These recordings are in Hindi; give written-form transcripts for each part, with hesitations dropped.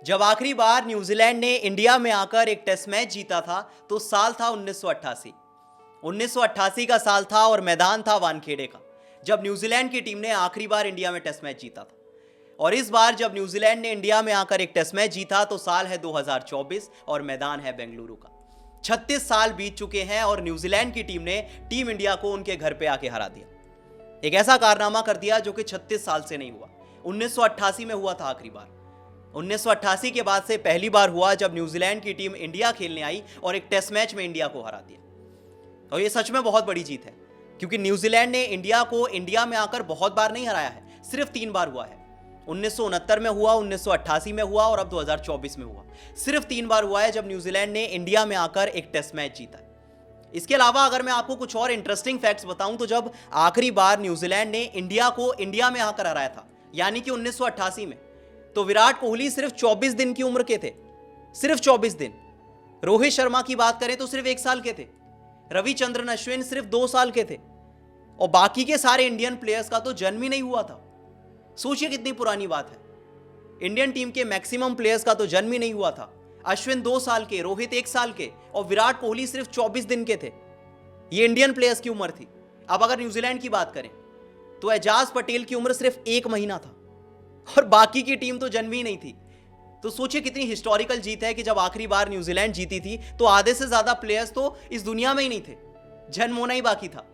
जब आखिरी बार न्यूजीलैंड ने इंडिया में आकर एक टेस्ट मैच जीता था तो साल था 1988। 1988 का साल था और मैदान था वानखेड़े का, जब न्यूजीलैंड की टीम ने आखिरी बार इंडिया में टेस्ट मैच जीता था। और इस बार जब न्यूजीलैंड ने इंडिया में आकर एक टेस्ट मैच जीता तो साल है 2024 और मैदान है बेंगलुरु का। 36 साल बीत चुके हैं और न्यूजीलैंड की टीम ने टीम इंडिया को उनके घर पे आके हरा दिया। एक ऐसा कारनामा कर दिया जो कि 36 साल से नहीं हुआ। 1988 में हुआ था आखिरी बार। 1988 के बाद से पहली बार हुआ जब न्यूजीलैंड की टीम इंडिया खेलने आई और एक टेस्ट मैच में इंडिया को हरा दिया। और ये सच में बहुत बड़ी जीत है, क्योंकि न्यूजीलैंड ने इंडिया को इंडिया में आकर बहुत बार नहीं हराया है, सिर्फ 3 बार हुआ है। 1969 में हुआ, 1988 में हुआ और अब 2024 में हुआ। सिर्फ 3 बार हुआ है जब न्यूजीलैंड ने इंडिया में आकर एक टेस्ट मैच जीता है। इसके अलावा अगर मैं आपको कुछ और इंटरेस्टिंग फैक्ट्स बताऊं तो जब आखिरी बार न्यूजीलैंड ने इंडिया को इंडिया में आकर हराया था, यानी कि 1988 में, तो विराट कोहली सिर्फ 24 दिन की उम्र के थे। सिर्फ 24 दिन। रोहित शर्मा की बात करें तो सिर्फ 1 साल के थे। रविचंद्रन अश्विन सिर्फ 2 साल के थे। और बाकी के सारे इंडियन प्लेयर्स का तो जन्म ही नहीं हुआ था। सोचिए कितनी पुरानी बात है। इंडियन टीम के मैक्सिमम प्लेयर्स का तो जन्म ही नहीं हुआ था। अश्विन 2 साल के, रोहित 1 साल के और विराट कोहली सिर्फ 24 दिन के थे। ये इंडियन प्लेयर्स की उम्र थी। अब अगर न्यूजीलैंड की बात करें तो एजाज पटेल की उम्र सिर्फ 1 महीना था और बाकी की टीम तो जन्म ही नहीं थी। तो सोचिए कितनी हिस्टोरिकल जीत है कि जब आखिरी बार न्यूजीलैंड जीती थी तो आधे से ज्यादा प्लेयर्स तो इस दुनिया में ही नहीं थे, जन्म होना ही बाकी था।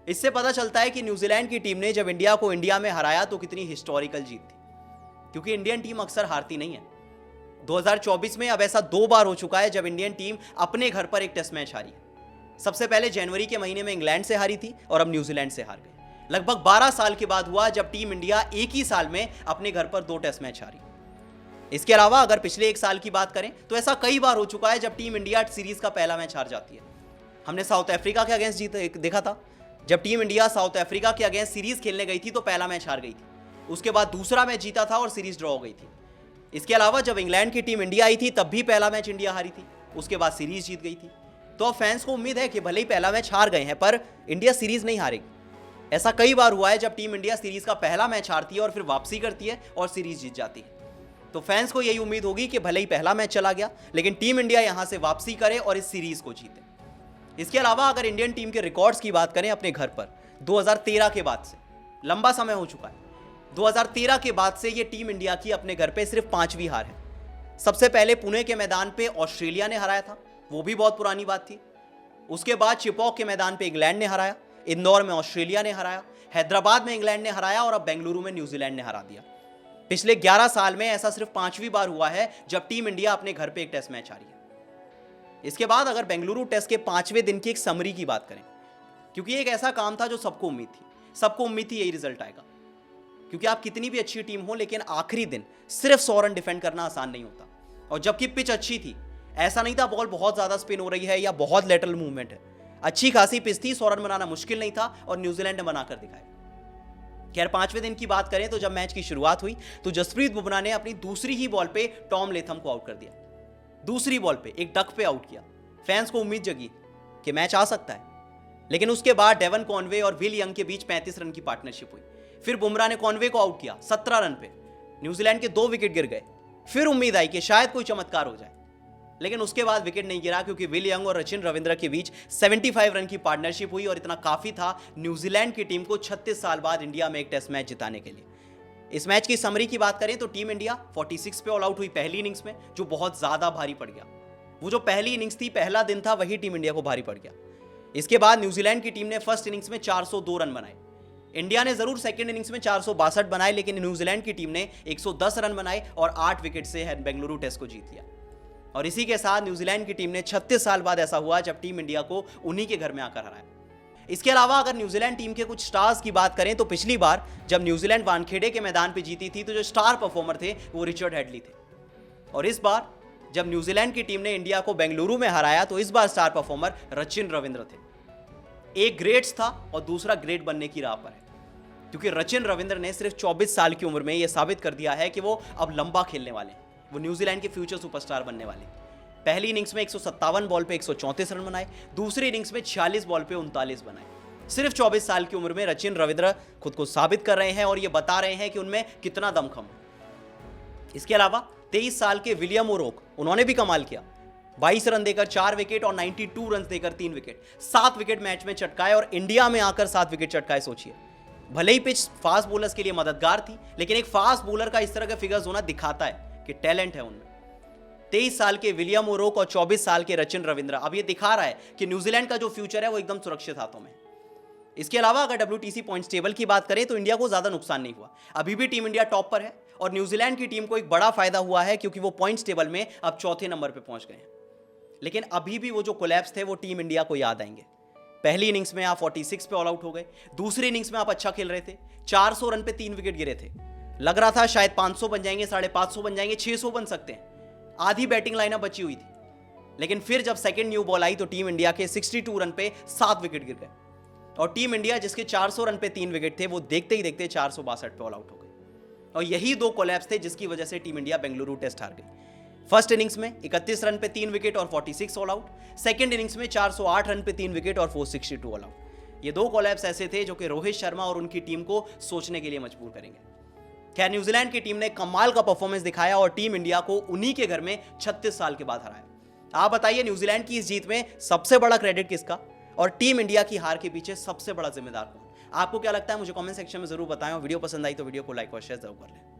इससे पता चलता है कि न्यूजीलैंड की टीम ने जब इंडिया को इंडिया में हराया तो कितनी हिस्टोरिकल जीत थी, क्योंकि इंडियन टीम अक्सर हारती नहीं है। 2024 में अब ऐसा 2 बार हो चुका है जब इंडियन टीम अपने घर पर एक टेस्ट मैच हारी है। सबसे पहले जनवरी के महीने में इंग्लैंड से हारी थी और अब न्यूजीलैंड से हार गई। लगभग 12 साल के बाद हुआ जब टीम इंडिया एक ही साल में अपने घर पर 2 टेस्ट मैच हारी। इसके अलावा अगर पिछले 1 साल की बात करें तो ऐसा कई बार हो चुका है जब टीम इंडिया सीरीज का पहला मैच हार जाती है। हमने साउथ अफ्रीका के अगेंस्ट जीत देखा था। जब टीम इंडिया साउथ अफ्रीका के अगेंस्ट सीरीज खेलने गई थी तो पहला मैच हार गई थी, उसके बाद दूसरा मैच जीता था और सीरीज ड्रॉ हो गई थी। इसके अलावा जब इंग्लैंड की टीम इंडिया आई थी तब भी पहला मैच इंडिया हारी थी, उसके बाद सीरीज जीत गई थी। तो अब फैंस को उम्मीद है कि भले ही पहला मैच हार गए हैं पर इंडिया सीरीज नहीं हारेगी। ऐसा कई बार हुआ है जब टीम इंडिया सीरीज का पहला मैच हारती है और फिर वापसी करती है और सीरीज जीत जाती है। तो फैंस को यही उम्मीद होगी कि भले ही पहला मैच चला गया लेकिन टीम इंडिया यहां से वापसी करे और इस सीरीज को जीते। इसके अलावा अगर इंडियन टीम के रिकॉर्ड्स की बात करें अपने घर पर 2013 के बाद से, लंबा समय हो चुका है, 2013 के बाद से ये टीम इंडिया की अपने घर पे सिर्फ 5वीं हार है। सबसे पहले पुणे के मैदान पे ऑस्ट्रेलिया ने हराया था, वो भी बहुत पुरानी बात थी। उसके बाद चिपॉक के मैदान पे इंग्लैंड ने हराया, इंदौर में ऑस्ट्रेलिया ने हराया, हैदराबाद में इंग्लैंड ने हराया और अब बेंगलुरु में न्यूजीलैंड ने हरा दिया। पिछले 11 साल में ऐसा सिर्फ 5वीं बार हुआ है जब टीम इंडिया अपने घर पे एक टेस्ट मैच हारी है। इसके बाद अगर बेंगलुरु टेस्ट के 5वें दिन की एक समरी की बात करें, क्योंकि एक ऐसा काम था जो सबको उम्मीद थी यही रिजल्ट आएगा। क्योंकि आप कितनी भी अच्छी टीम हो लेकिन आखिरी दिन सिर्फ 100 रन डिफेंड करना आसान नहीं होता। और जबकि पिच अच्छी थी, ऐसा नहीं था बॉल बहुत ज्यादा स्पिन हो रही है या बहुत लेटरल मूवमेंट है, अच्छी खासी पिच थी, 100 रन बनाना मुश्किल नहीं था और न्यूजीलैंड ने बनाकर दिखाया। खैर 5वें दिन की बात करें तो जब मैच की शुरुआत हुई तो जसप्रीत बुमराह ने अपनी दूसरी ही बॉल पे टॉम लेथम को आउट कर दिया। दूसरी बॉल पे एक डक पे आउट किया। फैंस को उम्मीद जगी कि मैच आ सकता है, लेकिन उसके बाद डेवन कॉनवे और विल यंग के बीच 35 रन की पार्टनरशिप हुई। फिर बुमराह ने कॉनवे को आउट किया 17 रन पे। न्यूजीलैंड के 2 विकेट गिर गए। फिर उम्मीद आई कि शायद कोई चमत्कार हो जाए, लेकिन उसके बाद विकेट नहीं गिरा क्योंकि विल यंग और रचिन रविंद्र के बीच 75 रन की पार्टनरशिप हुई और इतना काफी था न्यूजीलैंड की टीम को 36 साल बाद इंडिया में एक टेस्ट मैच जिताने के लिए। इस मैच की समरी की बात करें तो टीम इंडिया 46 पे ऑल आउट हुई पहली इनिंग्स में, जो बहुत ज्यादा भारी पड़ गया। वो जो पहली इनिंग्स थी, पहला दिन था, वही टीम इंडिया को भारी पड़ गया। इसके बाद न्यूजीलैंड की टीम ने फर्स्ट इनिंग्स में 402 रन बनाए। इंडिया ने जरूर सेकंड इनिंग्स में 462 बनाए, लेकिन न्यूजीलैंड की टीम ने 110 रन बनाए और 8 विकेट से बेंगलुरु टेस्ट को जीत लिया। और इसी के साथ न्यूजीलैंड की टीम ने 36 साल बाद ऐसा हुआ जब टीम इंडिया को उन्हीं के घर में आकर हराया। इसके अलावा अगर न्यूजीलैंड टीम के कुछ स्टार्स की बात करें तो पिछली बार जब न्यूजीलैंड वानखेड़े के मैदान पर जीती थी तो जो स्टार परफॉर्मर थे वो रिचर्ड हेडली थे। और इस बार जब न्यूजीलैंड की टीम ने इंडिया को बेंगलुरु में हराया तो इस बार स्टार परफॉर्मर रचिन रविंद्र थे। एक ग्रेट्स था और दूसरा ग्रेट बनने की राह पर है, क्योंकि रचिन रविंद्र ने सिर्फ 24 साल की उम्र में यह साबित कर दिया है कि वो अब लंबा खेलने वाले हैं। वो न्यूजीलैंड के फ्यूचर सुपरस्टार बनने वाले। पहली इनिंग्स में 157 बॉल पे 134 रन बनाए, दूसरी इनिंग्स में 46 बॉल पे 39 बनाए। सिर्फ 24 साल की उम्र में रचिन रविंद्र खुद को साबित कर रहे हैं और ये बता रहे हैं कि उनमें कितना दमखम है। इसके अलावा 23 साल के विलियम ओरोक, उन्होंने भी कमाल किया। 22 रन देकर 4 विकेट और 92 रन देकर 3 विकेट, 7 विकेट मैच में चटकाए और इंडिया में आकर 7 विकेट चटकाए। सोचिए, भले ही पिच फास्ट बॉलर्स के लिए मददगार थी, लेकिन एक फास्ट बॉलर का इस तरह का फिगर्स होना दिखाता है कि टैलेंट है उनमें। 23 साल के विलियम ओरोक और 24 साल के रचिन रविंद्रा, अब ये दिखा रहा है कि न्यूजीलैंड का जो फ्यूचर है वो एकदम सुरक्षित हाथों में। इसके अलावा अगर WTC पॉइंट्स टेबल की बात करें तो इंडिया को ज्यादा नुकसान नहीं हुआ, अभी भी टीम इंडिया टॉप पर है और न्यूजीलैंड की टीम को एक बड़ा फायदा हुआ है क्योंकि वो पॉइंट्स टेबल में अब चौथे नंबर पर पहुंच गए हैं। लेकिन अभी भी वो जो कोलैप्स थे वो टीम इंडिया को याद आएंगे। पहली इनिंग्स में आप 46 पे ऑल आउट हो गए, दूसरी इनिंग्स में आप अच्छा खेल रहे थे, 400 रन पे 3 विकेट गिरे थे, लग रहा था शायद 500 बन जाएंगे, 550 बन जाएंगे, 600 बन सकते हैं, आधी बैटिंग लाइनअप बची हुई थी। लेकिन फिर जब सेकंड न्यू बॉल आई तो टीम इंडिया के 62 रन पे 7 विकेट गिर गए और टीम इंडिया जिसके 400 रन पे 3 विकेट थे वो देखते ही देखते 462 पे ऑल आउट हो गई। और यही दो कोलैप्स थे जिसकी वजह से टीम इंडिया बेंगलुरु टेस्ट हार गई। फर्स्ट इनिंग्स में 31 रन पे 3 विकेट और 46 ऑल आउट, सेकंड इनिंग्स में 408 रन पे 3 विकेट और 462 ऑल आउट। ये दो कोलैप्स ऐसे थे जो कि रोहित शर्मा और उनकी टीम को सोचने के लिए मजबूर करेंगे। खैर, न्यूजीलैंड की टीम ने कमाल का परफॉर्मेंस दिखाया और टीम इंडिया को उन्हीं के घर में 36 साल के बाद हराया। आप बताइए, न्यूजीलैंड की इस जीत में सबसे बड़ा क्रेडिट किसका और टीम इंडिया की हार के पीछे सबसे बड़ा जिम्मेदार कौन? आपको क्या लगता है मुझे कमेंट सेक्शन में जरूर बताएं और वीडियो पसंद आई तो वीडियो को लाइक और शेयर जरूर कर लें।